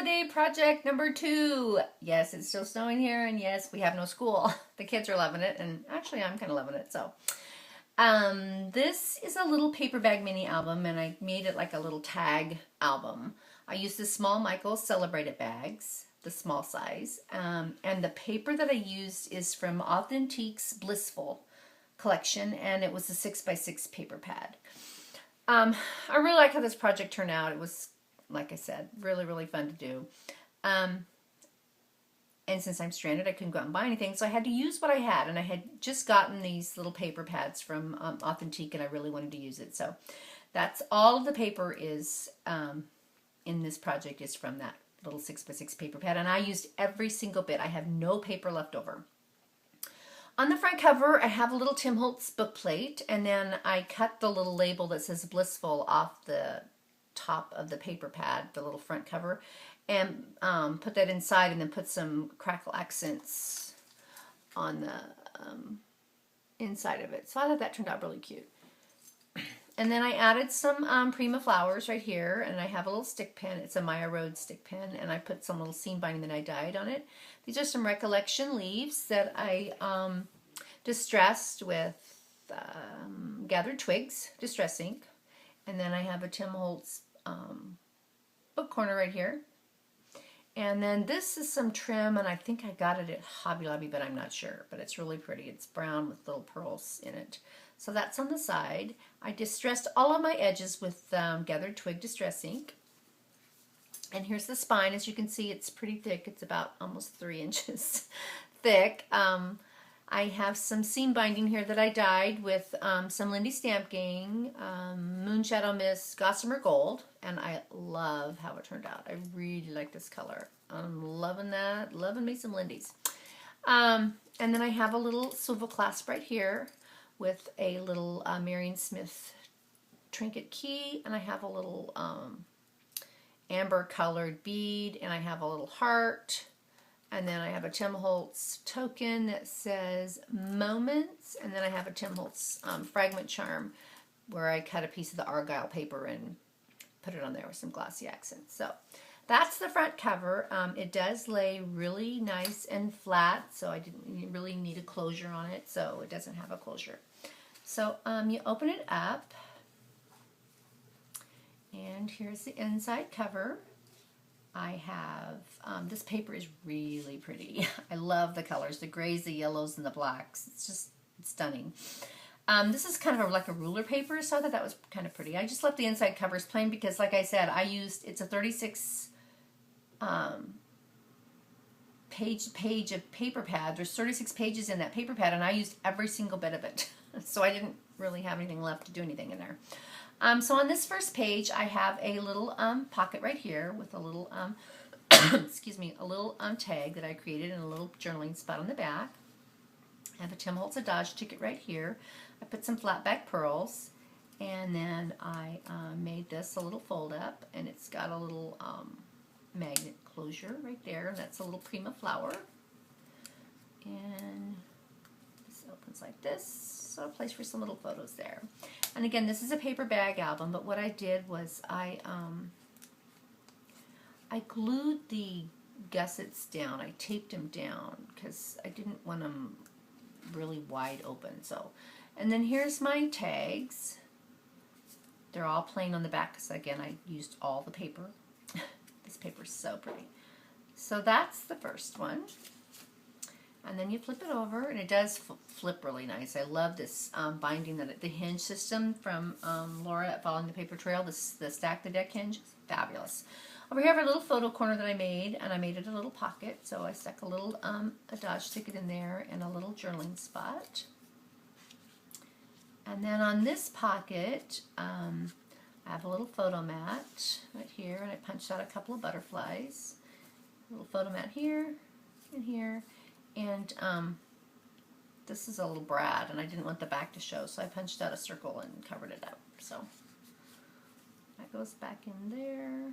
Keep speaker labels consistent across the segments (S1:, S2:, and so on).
S1: Snow Day project number 2. Yes, it's still snowing here, and yes, we have no school. The kids are loving it, and actually I'm kind of loving it. So, this is a little paper bag mini album, and I made it like a little tag album. I used the Small Michaels Celebrated bags, the small size, and the paper that I used is from Authentique's Blissful collection, and it was a 6x6 paper pad. I really like how this project turned out. It was, like I said, really, really fun to do. And since I'm stranded, I couldn't go out and buy anything, so I had to use what I had. And I had just gotten these little paper pads from Authentique, and I really wanted to use it. So that's all of the paper is in this project is from that little 6x6 paper pad. And I used every single bit. I have no paper left over. On the front cover, I have a little Tim Holtz book plate, and then I cut the little label that says Blissful off the top of the paper pad, the little front cover, and put that inside, and then put some crackle accents on the inside of it. So I thought that turned out really cute. And then I added some Prima flowers right here, and I have a little stick pin. It's a Maya Road stick pin, and I put some little seam binding that I dyed on it. These are some Recollection leaves that I distressed with gathered twigs, distress ink. And then I have a Tim Holtz book corner right here. And then this is some trim, and I think I got it at Hobby Lobby, but I'm not sure. But it's really pretty. It's brown with little pearls in it. So that's on the side. I distressed all of my edges with gathered twig distress ink. And here's the spine. As you can see, it's pretty thick. It's about almost 3 inches thick. I have some seam binding here that I dyed with some Lindy Stamp Gang, Moonshadow Mist, Gossamer Gold, and I love how it turned out. I really like this color. I'm loving that. Loving me some Lindy's. And then I have a little swivel clasp right here with a little Marion Smith trinket key, and I have a little amber colored bead, and I have a little heart. And then I have a Tim Holtz token that says Moments. And then I have a Tim Holtz fragment charm where I cut a piece of the argyle paper and put it on there with some glossy accents. So that's the front cover. It does lay really nice and flat, so I didn't really need a closure on it, so it doesn't have a closure. So you open it up, and here's the inside cover. I have, this paper is really pretty. I love the colors, the grays, the yellows, and the blacks. It's just stunning. This is kind of like a ruler paper, so I thought that was kind of pretty. I just left the inside covers plain because, like I said, it's a 36 page of paper pad. There's 36 pages in that paper pad, and I used every single bit of it. So I didn't really have anything left to do anything in there. So on this first page, I have a little pocket right here with a little, excuse me, a little tag that I created and a little journaling spot on the back. I have a Tim Holtz Adage ticket right here. I put some flat back pearls, and then I made this a little fold up, and it's got a little magnet closure right there, and that's a little Prima flower. And this opens like this. So a place for some little photos there. And again, this is a paper bag album, but what I did was I glued the gussets down. I taped them down because I didn't want them really wide open. So, and then here's my tags. They're all plain on the back because, again, I used all the paper. This paper is so pretty. So that's the first one. And then you flip it over, and it does flip really nice. I love this binding, the hinge system from Laura at Following the Paper Trail, the Stack the Deck hinge. It's fabulous. Over here I have a little photo corner that I made, and I made it a little pocket. So I stuck a little Adage ticket in there and a little journaling spot. And then on this pocket, I have a little photo mat right here, and I punched out a couple of butterflies. A little photo mat here and here. And this is a little brad, and I didn't want the back to show, so I punched out a circle and covered it up. So that goes back in there.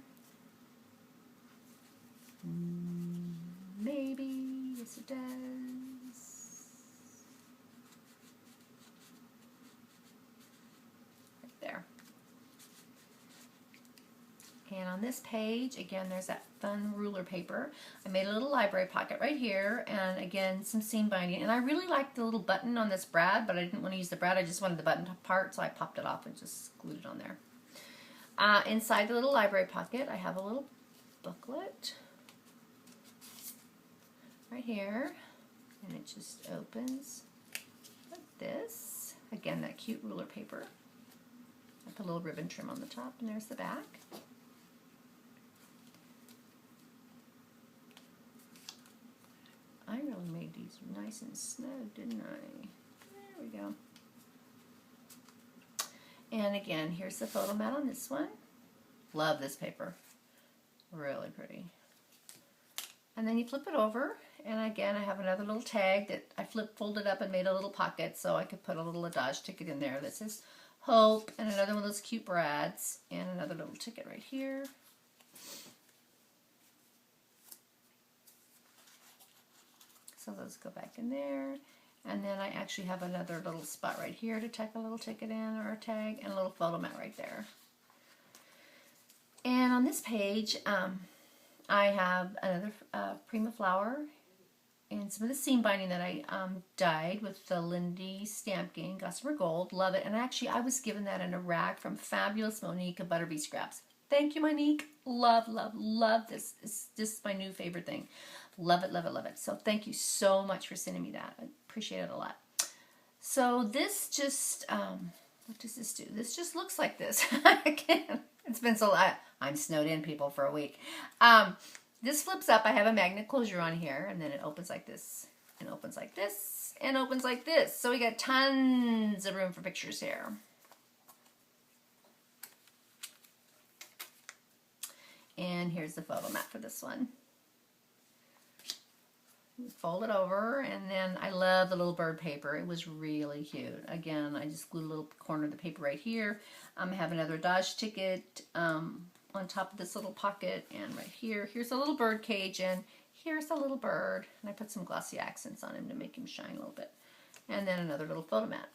S1: Maybe, yes it does. Right there. And on this page, again, there's that fun ruler paper. I made a little library pocket right here, and again, some seam binding. And I really like the little button on this brad, but I didn't want to use the brad. I just wanted the button part, so I popped it off and just glued it on there. Inside the little library pocket, I have a little booklet right here, and it just opens like this. Again, that cute ruler paper. I put a little ribbon trim on the top, and there's the back. I really made these nice and snug, didn't I? There we go. And again, here's the photo mat on this one. Love this paper. Really pretty. And then you flip it over, and again, I have another little tag that I folded up and made a little pocket so I could put a little adage ticket in there that says Hope, and another one of those cute brads, and another little ticket right here. So those go back in there. And then I actually have another little spot right here to tack a little ticket in or a tag, and a little photo mat right there. And on this page, I have another Prima flower and some of the seam binding that I dyed with the Lindy Stampkin Gossamer Gold. Love it. And actually, I was given that in a rack from Fabulous Monique of Butterbee Scraps. Thank you, Monique. Love, love, love this. This is my new favorite thing. Love it, love it, love it. So thank you so much for sending me that. I appreciate it a lot. So this just, what does this do? This just looks like this. Again, it's been so long. I'm snowed in, people, for a week. This flips up. I have a magnet closure on here, and then it opens like this, and opens like this, and opens like this. So we got tons of room for pictures here. And here's the photo mat for this one. Fold it over, and then I love the little bird paper. It was really cute. Again, I just glued a little corner of the paper right here. I have another Dodge ticket on top of this little pocket, and right here, here's a little bird cage, and here's a little bird. And I put some glossy accents on him to make him shine a little bit. And then another little photo mat.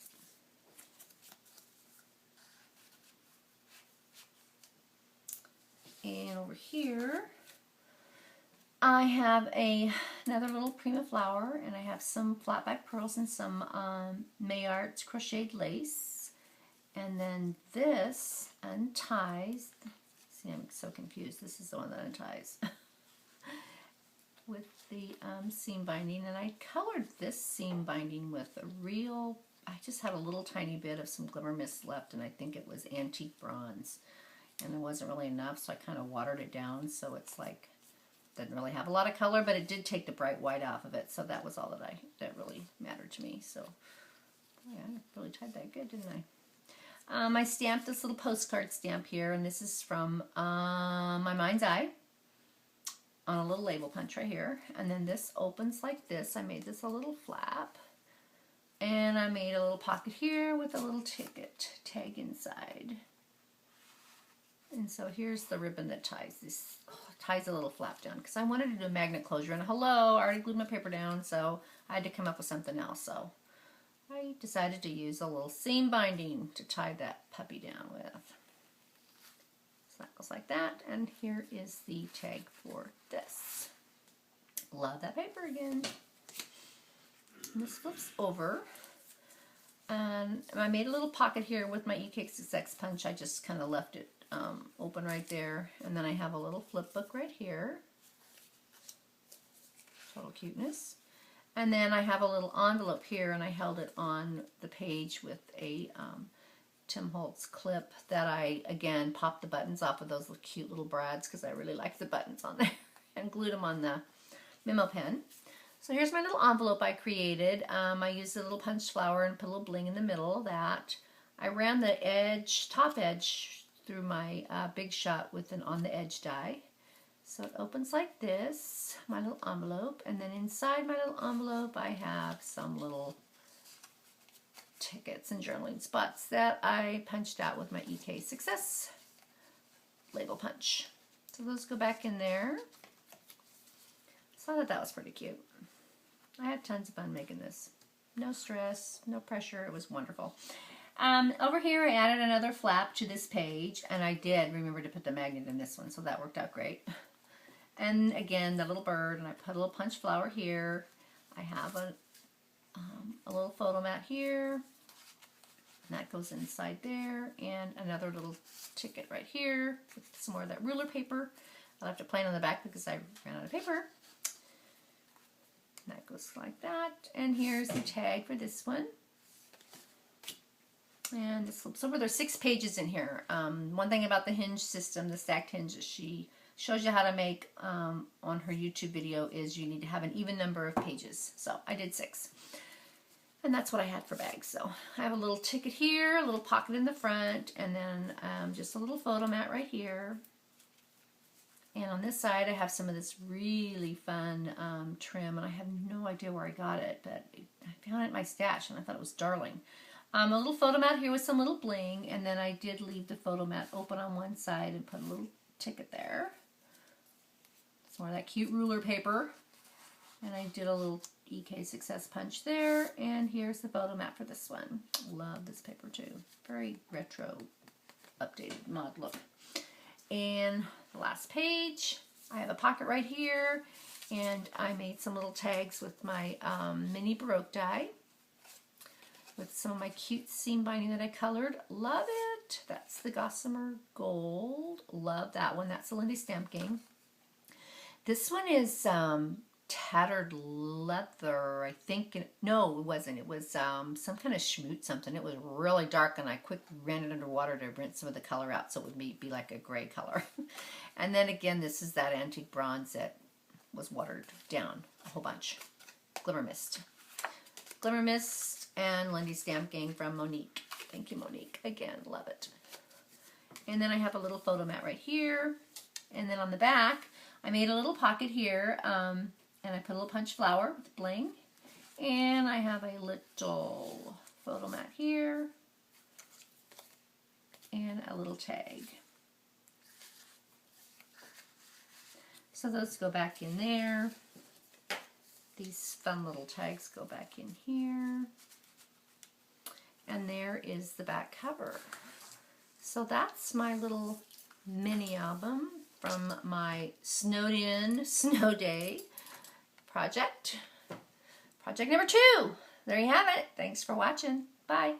S1: And over here, I have another little Prima flower, and I have some flat back pearls and some Mayart's crocheted lace. And then this unties. See, I'm so confused. This is the one that unties with the seam binding. And I colored this seam binding with a real, I just had a little tiny bit of some Glimmer Mist left, and I think it was antique bronze. And there wasn't really enough, so I kind of watered it down, so it's like, didn't really have a lot of color, but it did take the bright white off of it, so that was all that really mattered to me. So yeah, I really tied that good, didn't I? I stamped this little postcard stamp here, and this is from My Mind's Eye on a little label punch right here. And then this opens like this. I made this a little flap, and I made a little pocket here with a little ticket tag inside. And so here's the ribbon that ties this, ties a little flap down, because I wanted to do a magnet closure. And hello, I already glued my paper down, so I had to come up with something else. So I decided to use a little seam binding to tie that puppy down with. So that goes like that, and here is the tag for this. Love that paper again. And this flips over. And I made a little pocket here with my EK66 punch. I just kind of left it open right there. And then I have a little flip book right here. Total cuteness. And then I have a little envelope here, and I held it on the page with a Tim Holtz clip that I, again, popped the buttons off of those cute little brads because I really like the buttons on there, and glued them on the memo pen. So here's my little envelope I created. I used a little punched flower and put a little bling in the middle of that. I ran the edge, top edge, through my Big Shot with an on the edge die. So it opens like this, my little envelope, and then inside my little envelope I have some little tickets and journaling spots that I punched out with my EK Success label punch. So those go back in there. So I thought that was pretty cute. I had tons of fun making this. No stress, no pressure, it was wonderful. Over here I added another flap to this page, and I did remember to put the magnet in this one, so that worked out great. And again, the little bird, and I put a little punch flower here. I have a little photo mat here, and that goes inside there, and another little ticket right here with some more of that ruler paper. I'll have to plan on the back because I ran out of paper. And that goes like that, and here's the tag for this one. And this flips over. There's 6 pages in here. One thing about the hinge system, the stacked hinge that she shows you how to make on her YouTube video is you need to have an even number of pages. So I did 6. And that's what I had for bags. So I have a little ticket here, a little pocket in the front, and then just a little photo mat right here. And on this side I have some of this really fun trim, and I have no idea where I got it, but I found it in my stash and I thought it was darling. A little photo mat here with some little bling, and then I did leave the photo mat open on one side and put a little ticket there. Some more of that cute ruler paper. And I did a little EK Success punch there, and here's the photo mat for this one. Love this paper too. Very retro, updated mod look. And the last page, I have a pocket right here, and I made some little tags with my mini Baroque die with some of my cute seam binding that I colored. Love it. That's the Gossamer Gold. Love that one. That's the Lindy Stamp Gang. This one is tattered leather, I think. No, it wasn't. It was some kind of schmoot something. It was really dark, and I quickly ran it under water to rinse some of the color out so it would be like a gray color. And then again, this is that antique bronze that was watered down a whole bunch. Glimmer Mist. Glimmer Mist and Lindy Stamp Gang from Monique. Thank you, Monique. Again, love it. And then I have a little photo mat right here. And then on the back, I made a little pocket here, and I put a little punch flower with bling. And I have a little photo mat here, and a little tag. So those go back in there. These fun little tags go back in here. And there is the back cover. So that's my little mini album from my snowed in snow day project. Project number 2. There you have it. Thanks for watching. Bye.